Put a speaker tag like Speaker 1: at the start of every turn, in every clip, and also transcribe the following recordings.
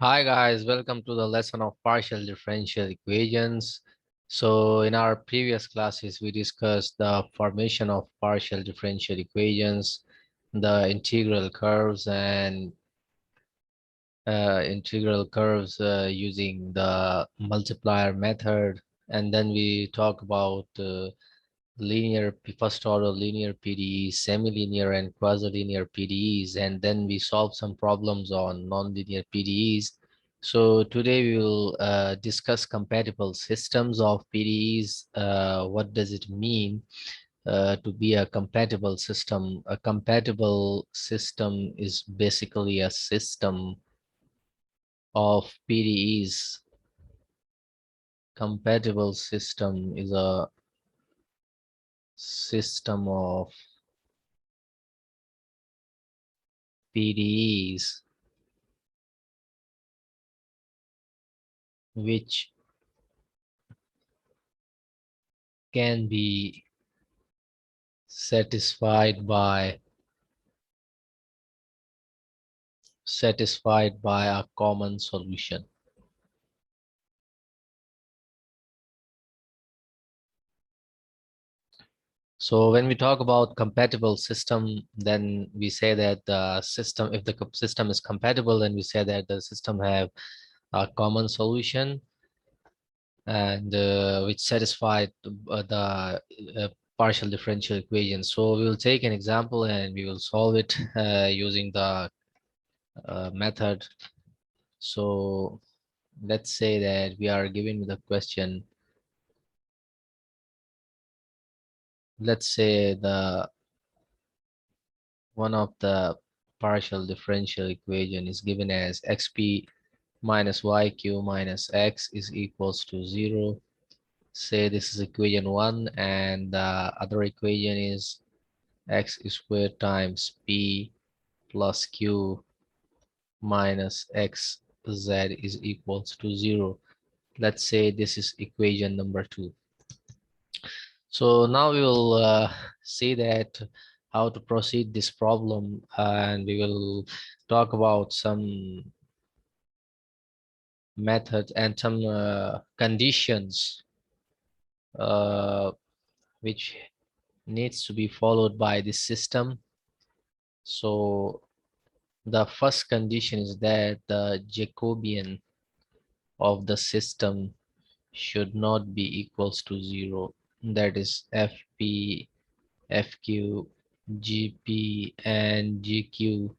Speaker 1: Hi guys, welcome to the lesson of partial differential equations. So in our previous classes, we discussed the formation of partial differential equations, the integral curves using the multiplier method. And then we talk about first order linear PDEs, semi-linear and quasi-linear PDEs, and then we solve some problems on non-linear PDEs. So today we will discuss compatible systems of PDEs. What does it mean to be a compatible system? A compatible system is basically a system of PDEs. Compatible system is a system of PDEs which can be satisfied by a common solution. So when we talk about compatible system, then we say that the system, if the system is compatible, then we say that the system have a common solution and which satisfy the partial differential equation. So we will take an example and we will solve it using the method. So let's say that we are given the question. Let's say the one of the partial differential equation is given as xp minus yq minus x is equals to 0. Say this is equation 1 and the other equation is x squared times p plus q minus x z is equals to 0. Let's say this is equation number 2. So now we will see that how to proceed this problem, and we will talk about some methods and some conditions which needs to be followed by this system. So the first condition is that the Jacobian of the system should not be equals to 0. That is fp, fq, gp and gq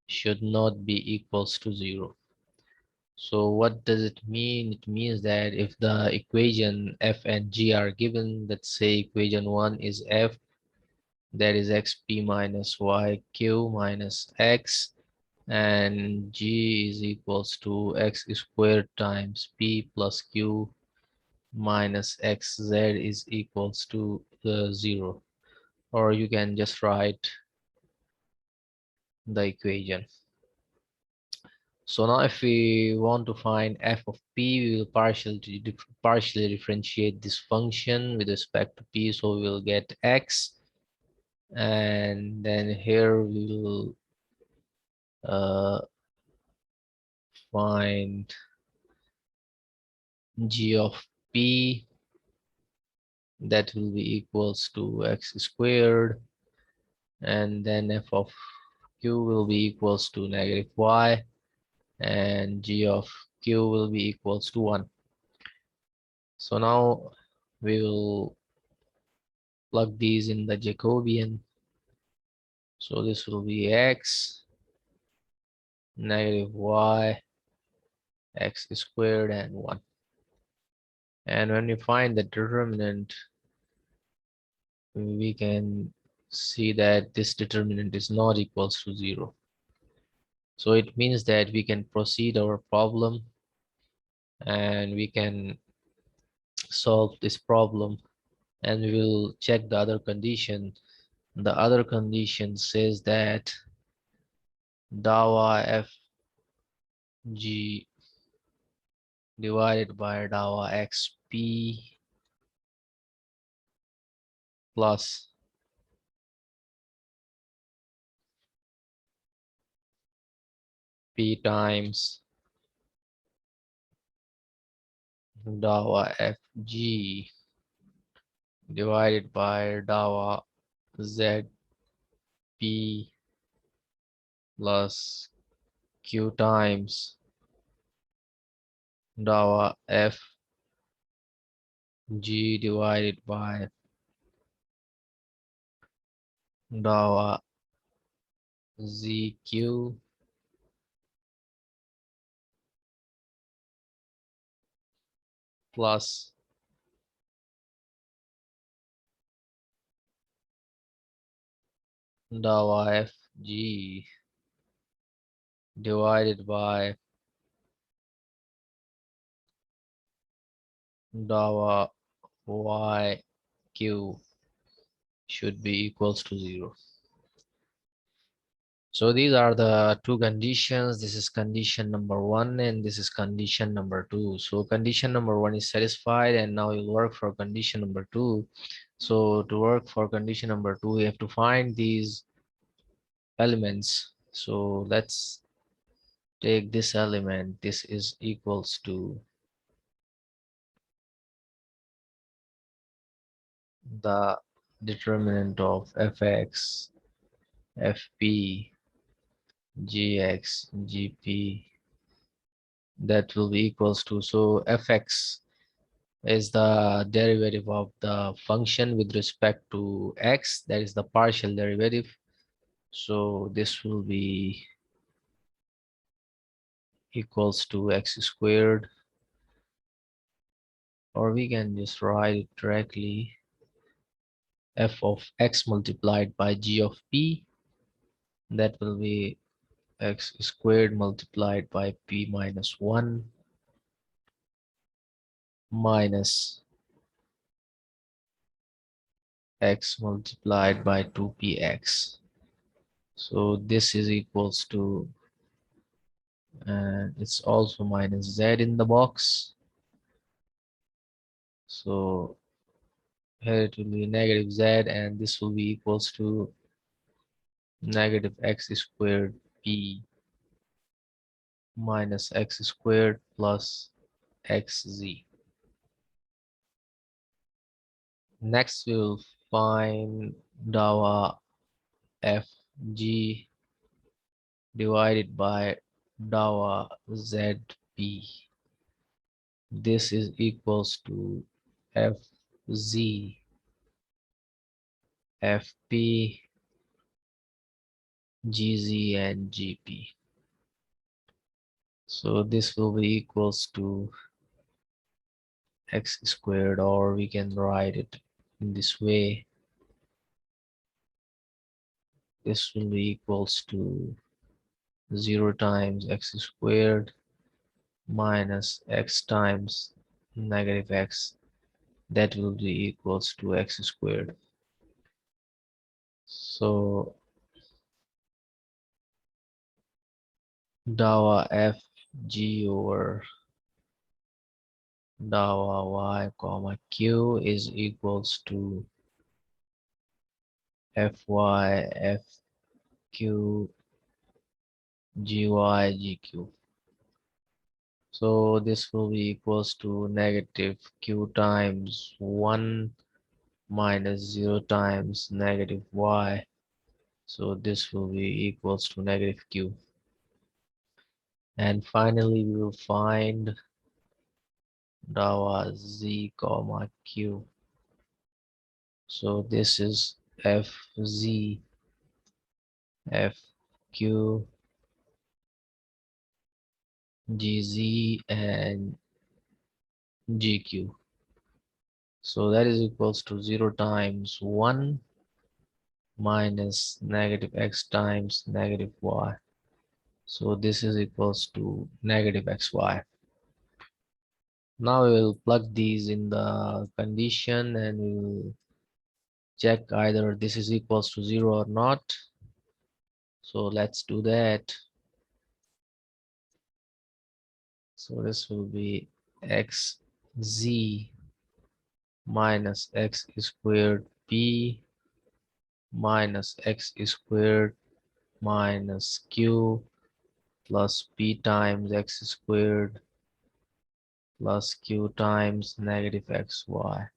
Speaker 1: should not be equals to 0. So what does it mean? It means that if the equation f and g are given, let's say equation 1 is f, that is xp minus yq minus x, and g is equals to x squared times p plus q minus xz is equals to 0. Or you can just write the equation. So now if we want to find f of p, we will partially differentiate this function with respect to p. So we will get x, and then here we will find g of p, that will be equals to x squared, and then f of q will be equals to negative y, and g of q will be equals to 1. So now we will plug these in the Jacobian. So this will be x, negative y, x squared, and 1. And when we find the determinant, we can see that this determinant is not equals to 0. So it means that we can proceed our problem and we can solve this problem, and we will check the other condition. The other condition says that dawa fg divided by dawa xp plus p times dawa fg divided by dawa zp plus q times dawa fg divided by dawa zq plus dawa fg divided by dawa yq should be equals to 0. So these are the two conditions. This is condition number 1 and this is condition number 2. So condition number 1 is satisfied and now you'll work for condition number 2. So to work for condition number 2, you have to find these elements. So let's take this element. This is equals to the determinant of fx, fp, gx, gp, that will be equals to, so fx is the derivative of the function with respect to x, that is the partial derivative. So this will be equals to x squared, or we can just write it directly, f of x multiplied by g of p, that will be x squared multiplied by p minus 1 minus x multiplied by 2px. So this is equals to, and it's also minus z in the box. So here it will be negative z, and this will be equals to negative x squared p minus x squared plus xz. Next, we will find dawa fg divided by dawa zp. This is equals to fz, fp, gz, and gp. So this will be equals to x squared, or we can write it in this way. This will be equals to 0 times x squared minus x times negative x, that will be equals to x squared. So dawa fg over dawa y comma q is equals to fy fq gy gq. So this will be equals to negative q times 1 minus 0 times negative y. So this will be equals to negative q. And finally, we will find dawa z comma q. So this is fz, fq, gz, and gq. So that is equals to 0 times 1 minus negative x times negative y. So this is equals to negative xy. Now we will plug these in the condition and we will check either this is equals to 0 or not. So let's do that. So this will be xz minus x squared p minus x squared minus q plus p times x squared plus q times negative xy.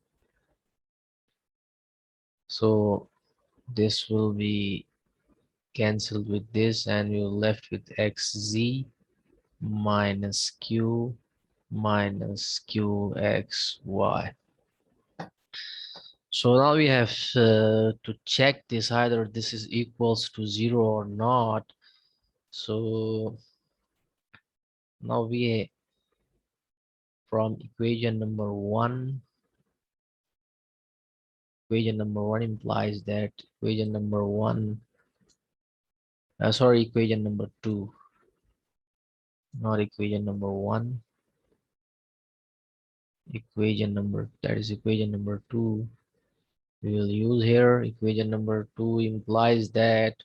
Speaker 1: So this will be cancelled with this, and you're left with xz minus q minus qxy. So now we have to check this, either this is equals to 0 or not. So now we, from equation number one implies that equation number one, equation number two, not equation number one, equation number two we will use here. Equation number two implies that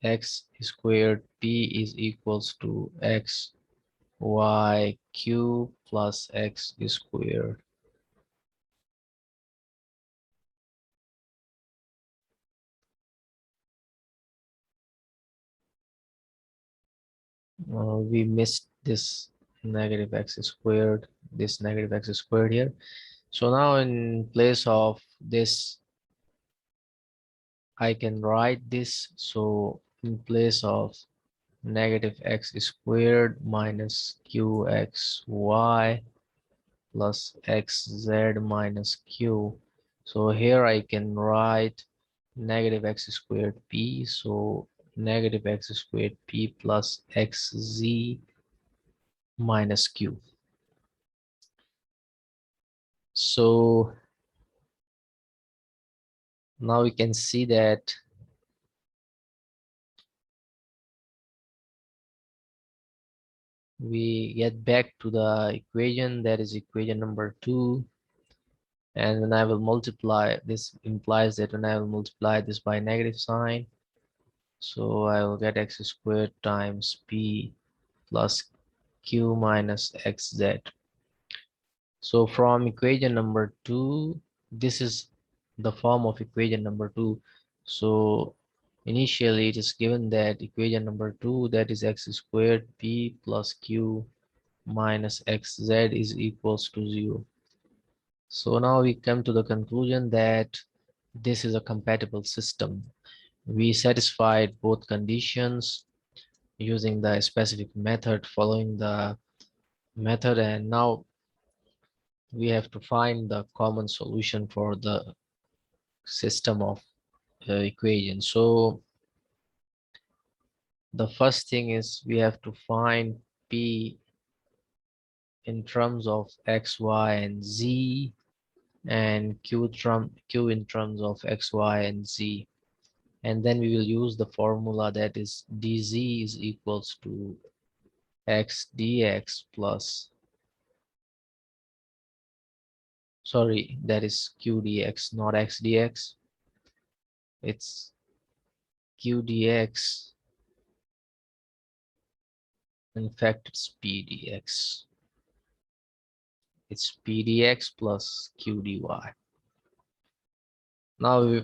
Speaker 1: x squared p is equals to x y cube plus x squared. We missed this negative x squared, here. So now in place of this, I can write this. So in place of negative x squared minus qxy plus xz minus q. So here I can write negative x squared p. So negative x squared p plus xz minus q. So now we can see that we get back to the equation, that is equation number two. And when I will multiply, this implies that when I will multiply this by negative sign, so I will get x squared times p plus q minus xz. So from equation number two, this is the form of equation number two. So initially it is given that equation number two, that is x squared p plus q minus xz is equals to 0. So now we come to the conclusion that this is a compatible system. We satisfied both conditions using the specific method, following the method, and now we have to find the common solution for the system of equations. So the first thing is we have to find p in terms of x, y, and z, and q in terms of x, y, and z. And then we will use the formula, that is dz is equals to x dx plus, sorry, that is q dx, not x dx. It's q dx. In fact, it's pdx. It's pdx plus q dy. Now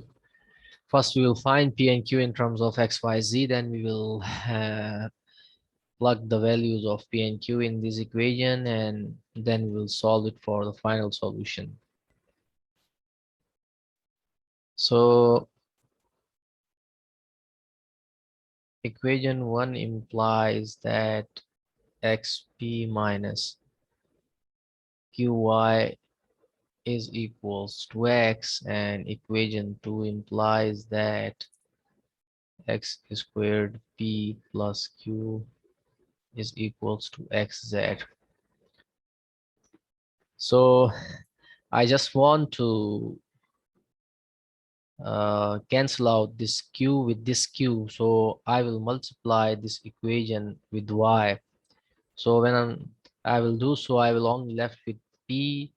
Speaker 1: first we will find p and q in terms of x, y, z. Then we will plug the values of p and q in this equation, and then we will solve it for the final solution. So equation 1 implies that xp minus qy is equals to x, and equation 2 implies that x squared p plus q is equals to xz. So I just want to cancel out this q with this q, so I will multiply this equation with y. So when I will do so, I will only left with p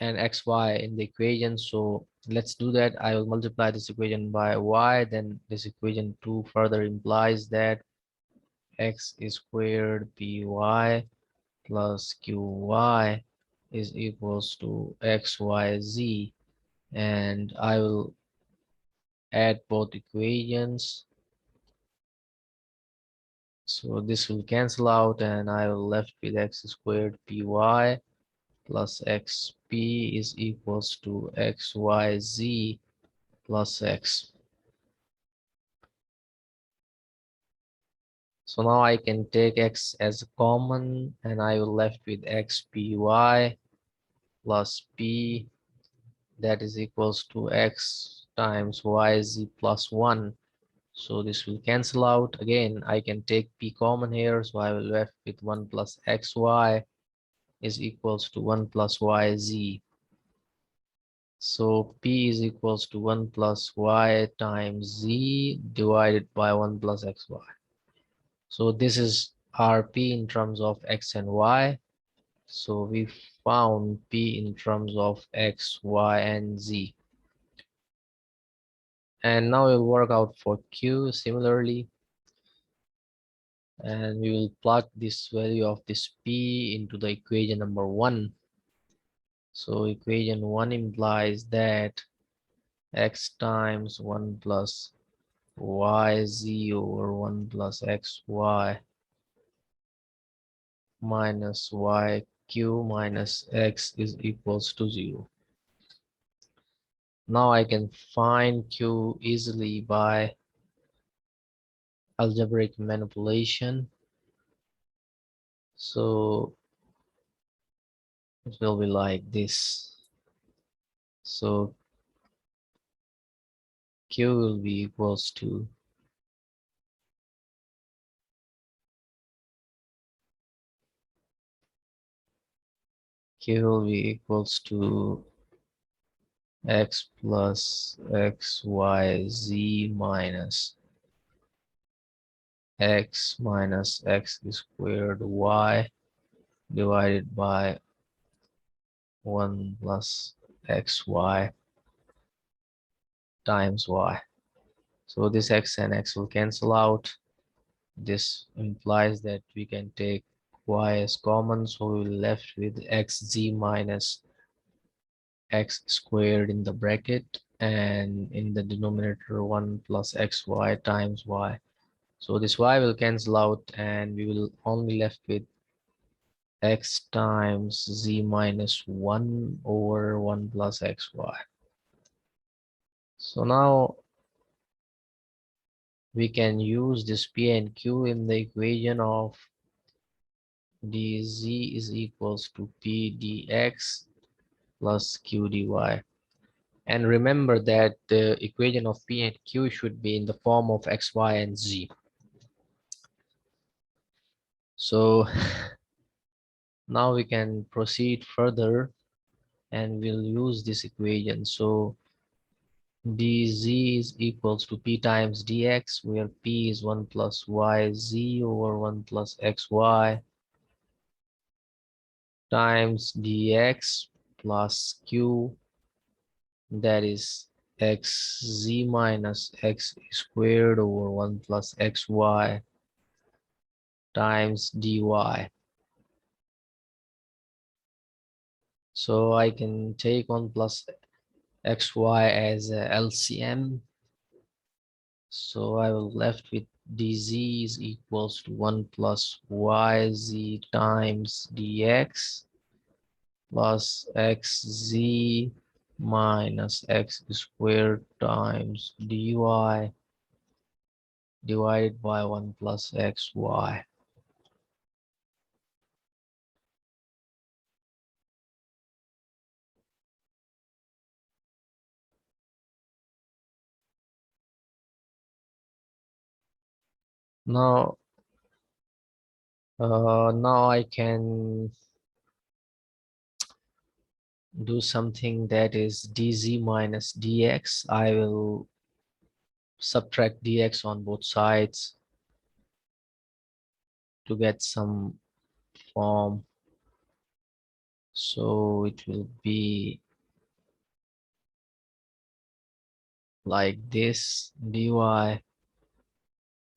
Speaker 1: and xy in the equation. So let's do that. I will multiply this equation by y, then this equation 2 further implies that x squared py plus qy is equals to xyz, and I will add both equations. So this will cancel out and I will left with x squared py plus xp is equals to xyz plus x. So now I can take x as common and I will left with xpy plus p, that is equals to x times yz plus 1. So this will cancel out. Again, I can take p common here, so I will left with 1 plus xy is equals to 1 plus yz. So p is equals to 1 plus y times z divided by 1 plus xy. So this is our p in terms of x and y. So we found p in terms of x, y, and z. And now we'll work out for q similarly. And we will plug this value of this p into the equation number 1. So equation 1 implies that x times 1 plus yz over 1 plus xy minus yq minus x is equals to 0. Now I can find q easily by algebraic manipulation. So it will be like this. So q will be equals to x plus xyz minus x minus x squared y divided by 1 plus xy times y. So this x and x will cancel out. This implies that we can take y as common, so we will left with xz minus x squared in the bracket, and in the denominator 1 plus xy times y. So this y will cancel out and we will only left with x times z minus 1 over 1 plus xy. So now we can use this p and q in the equation of dz is equals to p dx plus q dy. And remember that the equation of p and q should be in the form of x, y, and z. So now we can proceed further and we'll use this equation. So dz is equals to p times dx, where p is 1 plus yz over 1 plus xy times dx plus q, that is xz minus x squared over 1 plus xy times dy. So I can take 1 plus xy as a LCM. So I will left with dz is equals to 1 plus yz times dx plus xz minus x squared times dy divided by 1 plus xy. Now, now I can do something, that is dz minus dx. I will subtract dx on both sides to get some form. So it will be like this, dy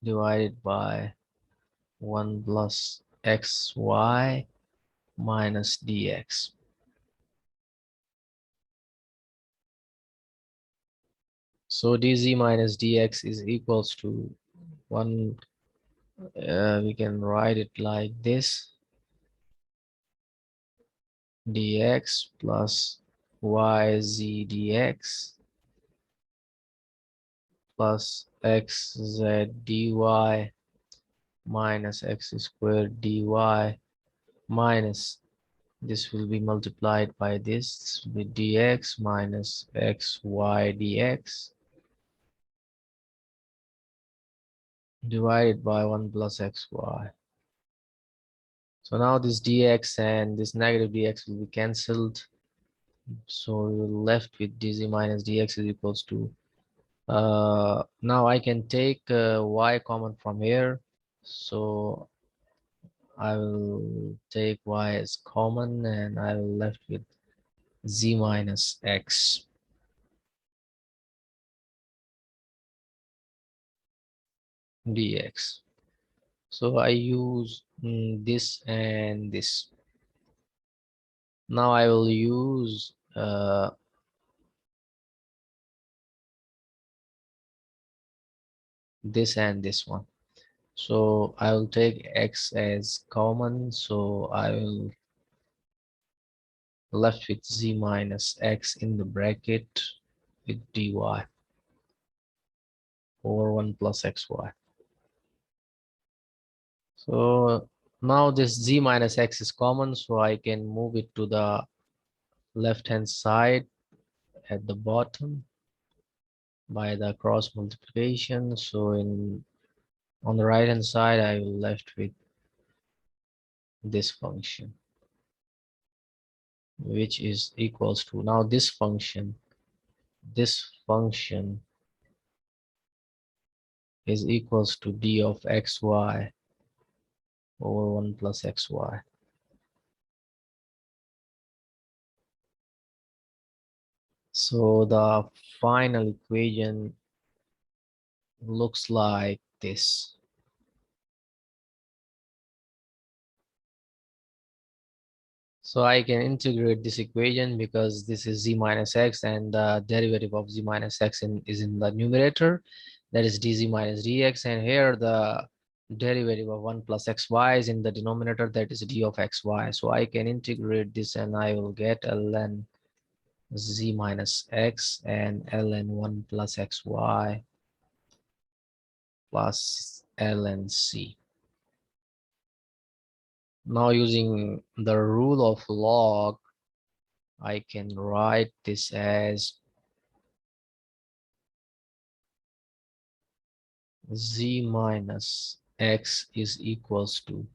Speaker 1: divided by 1 plus xy minus dx. So dz minus dx is equals to 1 We can write it like this: dx plus yz dx plus xz dy minus x squared dy minus, this will be multiplied by this will be dx minus xy dx divided by 1 plus xy. So now this dx and this negative dx will be cancelled. So we're left with dz minus dx is equals to, now I can take y common from here. So I will take y as common and I will left with z minus x dx. So I use this and this. Now I will use this and this one. So I will take x as common. So I will left with z minus x in the bracket with dy over 1 plus xy. So now this z minus x is common, so I can move it to the left hand side at the bottom by the cross multiplication. So in on the right hand side I will left with this function, which is equals to, now this function is equals to d of xy over 1 plus xy. So the final equation looks like this. So I can integrate this equation because this is z minus x and the derivative of z minus x is in the numerator, that is dz minus dx, and here the derivative of 1 plus xy is in the denominator, that is d of xy. So I can integrate this and I will get ln z minus x and ln 1 plus xy plus ln c. Now using the rule of log, I can write this as z minus x is equals to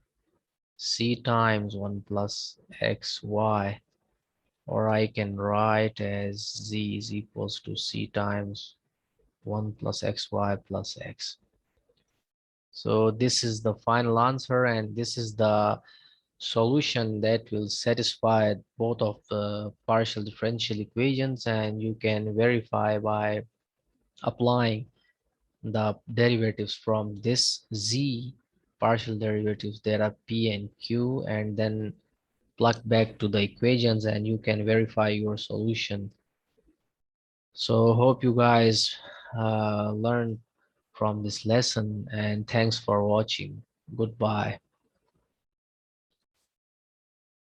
Speaker 1: c times 1 plus xy, or I can write as z is equals to c times 1 plus xy plus x. So this is the final answer, and this is the solution that will satisfy both of the partial differential equations, and you can verify by applying the derivatives from this z partial derivatives that are p and q, and then plug back to the equations and you can verify your solution. So hope you guys learned from this lesson, and thanks for watching. Goodbye.